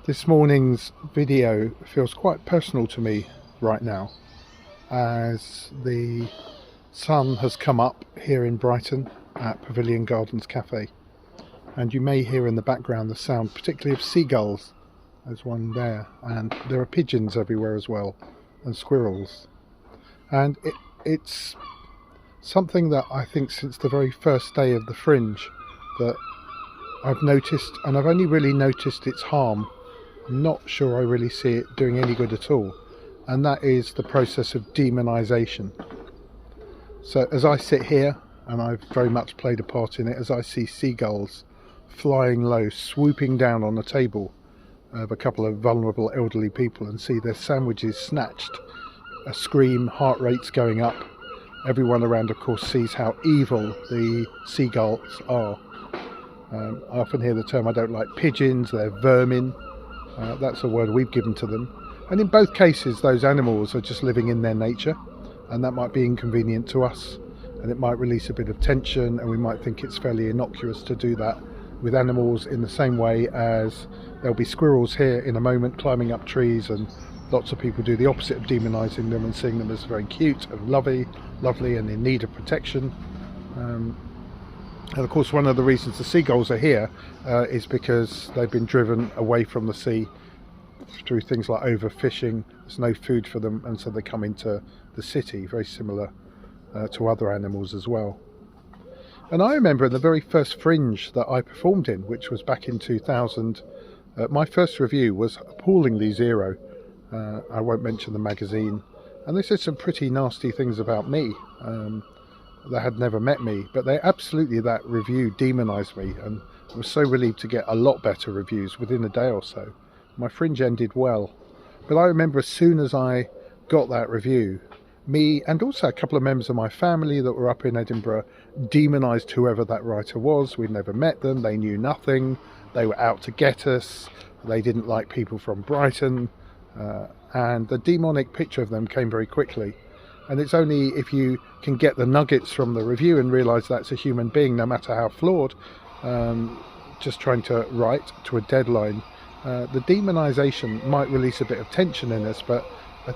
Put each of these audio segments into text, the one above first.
This morning's video feels quite personal to me right now, as the sun has come up here in Brighton at Pavilion Gardens Cafe, and you may hear in the background the sound particularly of seagulls. There's one there, and there are pigeons everywhere as well, and squirrels. And it's something that I think since the very first day of the Fringe that I've noticed, and I've only really noticed its harm. I'm not sure I really see it doing any good at all, and that is the process of demonisation. So as I sit here, and I've very much played a part in it, as I see seagulls flying low, swooping down on a table of a couple of vulnerable elderly people, and see their sandwiches snatched, a scream, heart rates going up. Everyone around, of course, sees how evil the seagulls are. I often hear the term, I don't like pigeons, they're vermin. That's a word we've given to them. And in both cases, those animals are just living in their nature, and that might be inconvenient to us, and it might release a bit of tension, and we might think it's fairly innocuous to do that with animals, in the same way as there'll be squirrels here in a moment climbing up trees, and lots of people do the opposite of demonising them and seeing them as very cute and lovely and in need of protection. And of course, one of the reasons the seagulls are here is because they've been driven away from the sea through things like overfishing. There's no food for them, and so they come into the city, very similar to other animals as well. And I remember in the very first Fringe that I performed in, which was back in 2000, my first review was appallingly zero. I won't mention the magazine, and they said some pretty nasty things about me. They had never met me, but that review demonised me, and I was so relieved to get a lot better reviews within a day or so. My Fringe ended well, but I remember as soon as I got that review, me and also a couple of members of my family that were up in Edinburgh demonised whoever that writer was. We'd never met them, they knew nothing, they were out to get us, they didn't like people from Brighton, and the demonic picture of them came very quickly. And it's only if you can get the nuggets from the review and realise that's a human being, no matter how flawed, just trying to write to a deadline. The demonisation might release a bit of tension in us, but I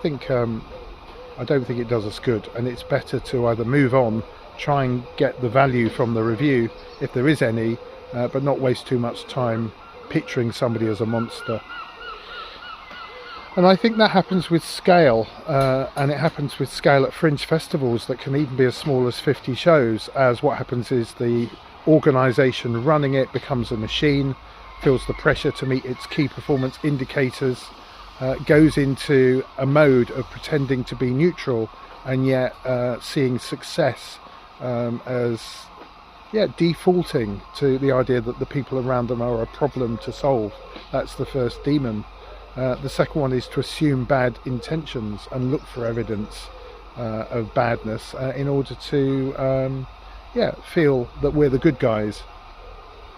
don't think it does us good. And it's better to either move on, try and get the value from the review, if there is any, but not waste too much time picturing somebody as a monster. And I think that happens with scale, and it happens with scale at Fringe festivals that can even be as small as 50 shows, as what happens is the organisation running it becomes a machine, feels the pressure to meet its key performance indicators, goes into a mode of pretending to be neutral, and yet seeing success as defaulting to the idea that the people around them are a problem to solve. That's the first demon. The second one is to assume bad intentions and look for evidence of badness in order to feel that we're the good guys.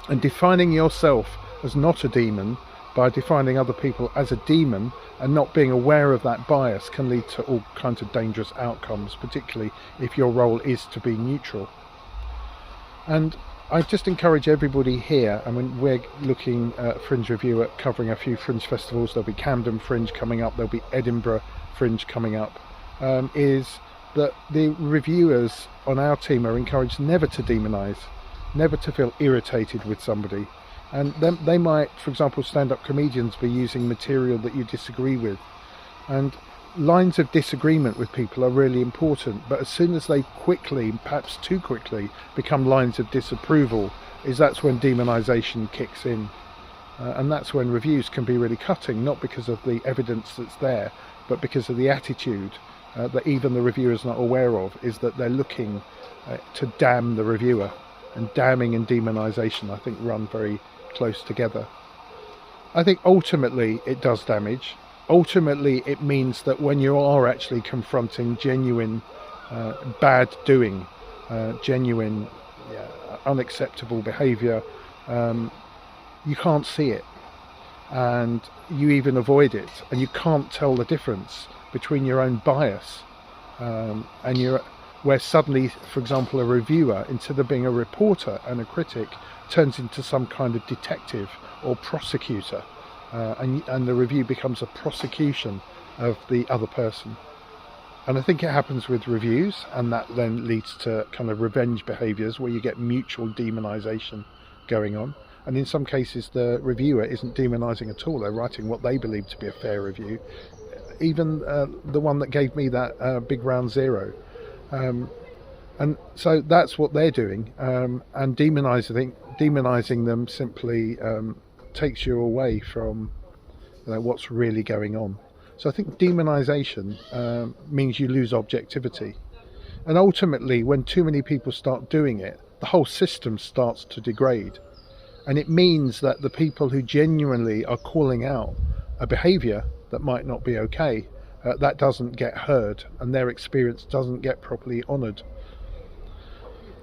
And defining yourself as not a demon by defining other people as a demon and not being aware of that bias can lead to all kinds of dangerous outcomes, particularly if your role is to be neutral. And I just encourage everybody here, I mean, we're looking at Fringe Review at covering a few Fringe festivals. There'll be Camden Fringe coming up, there'll be Edinburgh Fringe coming up, is that the reviewers on our team are encouraged never to demonise, never to feel irritated with somebody. And then they might, for example, stand-up comedians be using material that you disagree with. And lines of disagreement with people are really important, but as soon as they quickly, perhaps too quickly, become lines of disapproval, that's when demonisation kicks in. And that's when reviews can be really cutting, not because of the evidence that's there, but because of the attitude that even the reviewer is not aware of, is that they're looking to damn the reviewer. And damning and demonisation, I think, run very close together. I think ultimately it does damage. Ultimately, it means that when you are actually confronting genuine bad doing, genuine unacceptable behaviour, you can't see it, and you even avoid it, and you can't tell the difference between your own bias and your where suddenly, for example, a reviewer, instead of being a reporter and a critic, turns into some kind of detective or prosecutor. and the review becomes a prosecution of the other person. And I think it happens with reviews, and that then leads to kind of revenge behaviours where you get mutual demonisation going on. And in some cases the reviewer isn't demonising at all, they're writing what they believe to be a fair review. Even the one that gave me that big round zero. And so that's what they're doing, and demonising them simply takes you away from what's really going on. So I think demonisation means you lose objectivity. And ultimately, when too many people start doing it, the whole system starts to degrade. And it means that the people who genuinely are calling out a behaviour that might not be okay, that doesn't get heard, and their experience doesn't get properly honoured.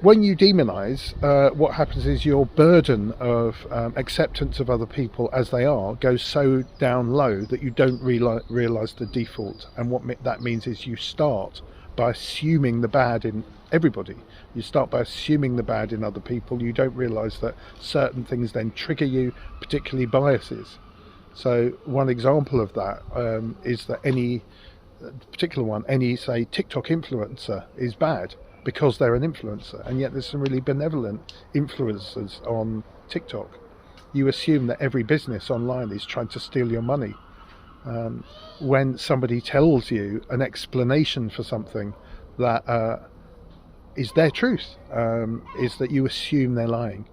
When you demonise, what happens is your burden of acceptance of other people as they are goes so down low that you don't realise the default. And what that means is you start by assuming the bad in everybody. You start by assuming the bad in other people. You don't realise that certain things then trigger you, particularly biases. So one example of that is that any say TikTok influencer is bad because they're an influencer, and yet there's some really benevolent influencers on TikTok. You assume that every business online is trying to steal your money. When somebody tells you an explanation for something that is their truth, is that you assume they're lying,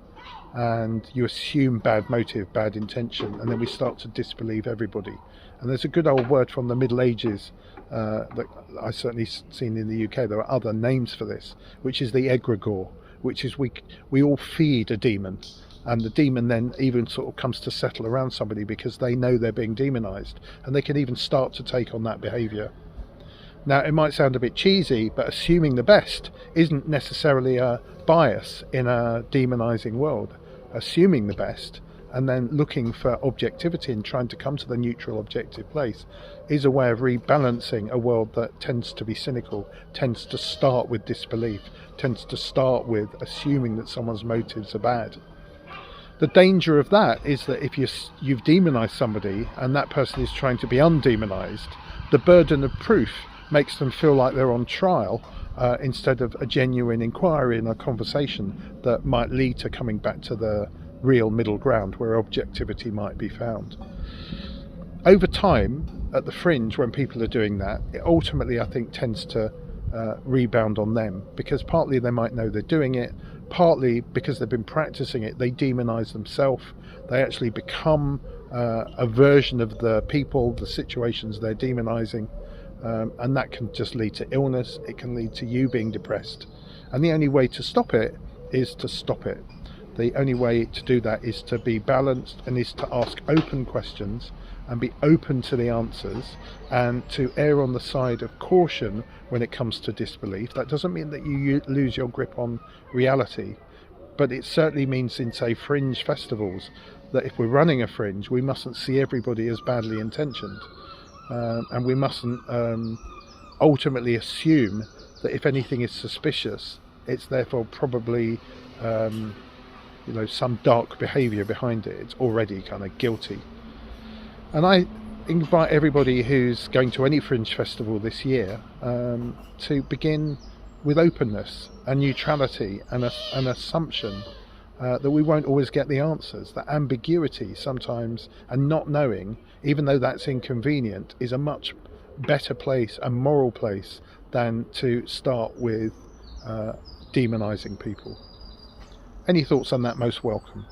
and you assume bad motive, bad intention, and then we start to disbelieve everybody. And there's a good old word from the Middle Ages that I've certainly seen in the UK. There are other names for this, which is the egregore, which is we all feed a demon, and the demon then even sort of comes to settle around somebody because they know they're being demonized, and they can even start to take on that behavior. Now, it might sound a bit cheesy, but assuming the best isn't necessarily a bias in a demonizing world. Assuming the best and then looking for objectivity and trying to come to the neutral objective place is a way of rebalancing a world that tends to be cynical, tends to start with disbelief, tends to start with assuming that someone's motives are bad. The danger of that is that if you've demonized somebody and that person is trying to be undemonized, the burden of proof makes them feel like they're on trial instead of a genuine inquiry and a conversation that might lead to coming back to the real middle ground where objectivity might be found. Over time, at the Fringe, when people are doing that, it ultimately, I think, tends to rebound on them, because partly they might know they're doing it, partly because they've been practicing it, they demonize themselves, they actually become a version of the people, the situations they're demonizing, and that can just lead to illness, it can lead to you being depressed. And the only way to stop it is to stop it. The only way to do that is to be balanced and is to ask open questions and be open to the answers, and to err on the side of caution when it comes to disbelief. That doesn't mean that you lose your grip on reality, but it certainly means in, say, Fringe festivals, that if we're running a Fringe, we mustn't see everybody as badly intentioned, and we mustn't ultimately assume that if anything is suspicious, it's therefore probably some dark behaviour behind it. It's already kind of guilty. And I invite everybody who's going to any Fringe festival this year to begin with openness and neutrality and an assumption that we won't always get the answers. That ambiguity sometimes, and not knowing, even though that's inconvenient, is a much better place, a moral place, than to start with demonising people. Any thoughts on that? Most welcome.